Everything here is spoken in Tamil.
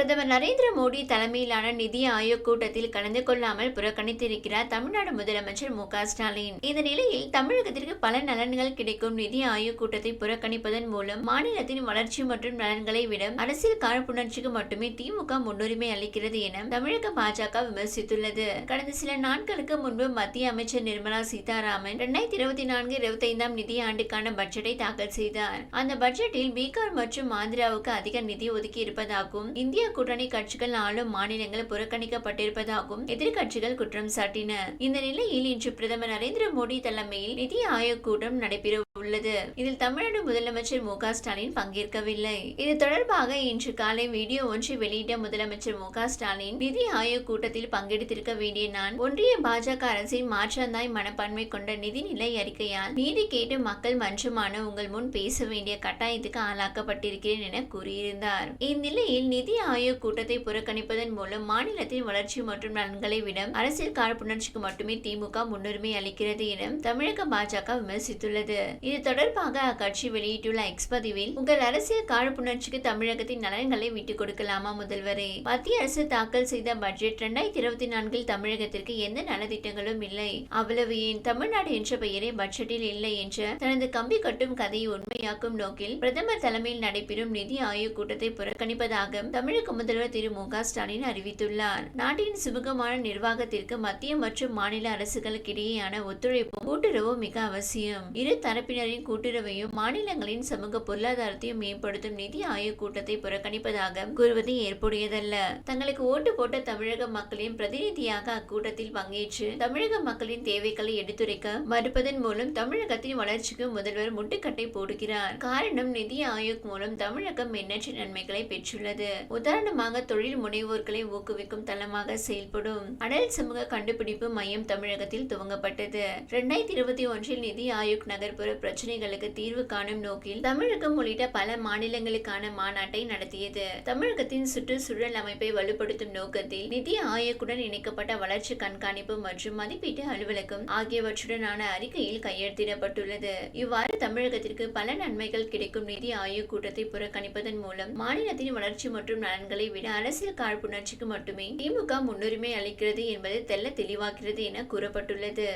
பிரதமர் நரேந்திர மோடி தலைமையிலான நிதி ஆயோக் கூட்டத்தில் கலந்து கொள்ளாமல் புறக்கணித்திருக்கிறார் தமிழ்நாடு முதலமைச்சர் மு.க.ஸ்டாலின். இந்த நிலையில் தமிழகத்திற்கு பல நலன்கள் கிடைக்கும் நிதி ஆயோக் கூட்டத்தை புறக்கணிப்பதன் மூலம் மாநிலத்தின் வளர்ச்சி மற்றும் நலன்களை விட அரசியல் காழ்ப்புணர்ச்சிக்கு மட்டுமே திமுக முன்னுரிமை அளிக்கிறது என தமிழக பாஜக விமர்சித்துள்ளது. கடந்த சில நாட்களுக்கு முன்பு மத்திய அமைச்சர் நிர்மலா சீதாராமன் 2024-25 நிதியாண்டுக்கான பட்ஜெட்டை தாக்கல் செய்தார். அந்த பட்ஜெட்டில் பீகார் மற்றும் ஆந்திராவுக்கு அதிக நிதி ஒதுக்கி இருப்பதாகவும் இந்திய கூட்டணி கட்சிகள் ஆளும் மாநிலங்கள் புறக்கணிக்கப்பட்டிருப்பதாகவும் எதிர்க்கட்சிகள் குற்றம் சாட்டின. இந்த நிலையில் இன்று பிரதமர் நரேந்திர மோடி தலைமையில் நிதி ஆயோக் கூட்டம் நடைபெற உள்ளது. இதில் தமிழ்நாடு முதலமைச்சர் மு.க.ஸ்டாலின் பங்கேற்கவில்லை. இது தொடர்பாக இன்று காலை வீடியோ ஒன்றை வெளியிட்ட முதலமைச்சர் மு.க.ஸ்டாலின், நிதி ஆயோக் கூட்டத்தில் பங்கெடுத்திருக்க வேண்டிய நான் ஒன்றிய பாஜக அரசின் மாற்றந்தாய் மனப்பான்மை கொண்ட நிதிநிலை அறிக்கையால் நீதி கேட்டு மக்கள் மன்றமான உங்கள் முன் பேச வேண்டிய கட்டாயத்துக்கு ஆளாக்கப்பட்டிருக்கிறேன் என கூறியிருந்தார். இந்நிலையில் நிதி ஆயோக் கூட்டத்தை புறக்கணிப்பதன் மூலம் மாநிலத்தின் வளர்ச்சி மற்றும் நலன்களை விட அரசியல் காழ்ப்புணர்ச்சிக்கு மட்டுமே திமுக முன்னுரிமை அளிக்கிறது என தமிழக பாஜக விமர்சித்துள்ளது. இது தொடர்பாக அக்கட்சி வெளியிட்டுள்ள எக்ஸ் பதிவில், உங்கள் அரசியல் காழ்ப்புணர்ச்சிக்கு தமிழகத்தின் நலன்களை விட்டுக் கொடுக்கலாமா முதல்வரே? மத்திய அரசு தாக்கல் செய்த பட்ஜெட் 2024 தமிழகத்திற்கு எந்த நலத்திட்டங்களும் இல்லை. அவ்வளவு ஏன் தமிழ்நாடு என்ற பெயரே பட்ஜெட்டில் இல்லை என்ற தனது கம்பி கட்டும் கதையை உண்மையாக்கும் நோக்கில் பிரதமர் தலைமையில் நடைபெறும் நிதி ஆயோக் கூட்டத்தை புறக்கணிப்பதாக தமிழக முதல்வர் திரு மு.க.ஸ்டாலின் அறிவித்துள்ளார். நாட்டின் சுமூகமான நிர்வாகத்திற்கு மத்திய மற்றும் மாநில அரசுகளுக்கிடையேயான ஒத்துழைப்பும் கூட்டுறவும் மிக அவசியம். இரு தரப்பினரின் கூட்டுறவையும் மாநிலங்களின் சமூக பொருளாதாரத்தையும் மேம்படுத்தும் நிதி ஆயோக் கூட்டத்தை புறக்கணிப்பதாக கூறுவது ஏற்புடையதல்ல. தங்களுக்கு ஓட்டு போட்ட தமிழக மக்களின் பிரதிநிதியாக அக்கூட்டத்தில் பங்கேற்று தமிழக மக்களின் தேவைகளை எடுத்துரைக்க மறுப்பதன் மூலம் தமிழகத்தின் வளர்ச்சிக்கு முதல்வர் முட்டுக்கட்டை போடுகிறார். காரணம், நிதி ஆயோக் மூலம் தமிழகம் எண்ணற்ற நன்மைகளை பெற்றுள்ளது. உதாரணமாக, தொழில் முனைவோர்களை ஊக்குவிக்கும் தளமாக செயல்படும் அடல் சமூக கண்டுபிடிப்பு மையம் தமிழகத்தில் துவங்கப்பட்டது. 2021 நிதி ஆயோக் நகர்ப்புற பிரச்சனைகளுக்கு தீர்வு காணும் நோக்கில் தமிழகம் உள்ளிட்ட பல மாநிலங்களுக்கான மாநாட்டை நடத்தியது. தமிழகத்தின் சுற்றுச்சூழல் அமைப்பை வலுப்படுத்தும் நோக்கத்தில் நிதி ஆயோக்குடன் இணைக்கப்பட்ட வளர்ச்சி கண்காணிப்பு மற்றும் மதிப்பீட்டு அலுவலகம் ஆகியவற்றுடனான அறிக்கையில் கையெழுத்திடப்பட்டுள்ளது. இவ்வாறு தமிழகத்திற்கு பல நன்மைகள் கிடைக்கும் நிதி ஆயோக் கூட்டத்தை புறக்கணிப்பதன் மூலம் மாநிலத்தின் வளர்ச்சி மற்றும் நலன்களை விட அரசியல் காழ்ப்புணர்ச்சிக்கு மட்டுமே திமுக முன்னுரிமை அளிக்கிறது என்பது தெள்ள தெளிவாகிறது என கூறப்பட்டுள்ளது.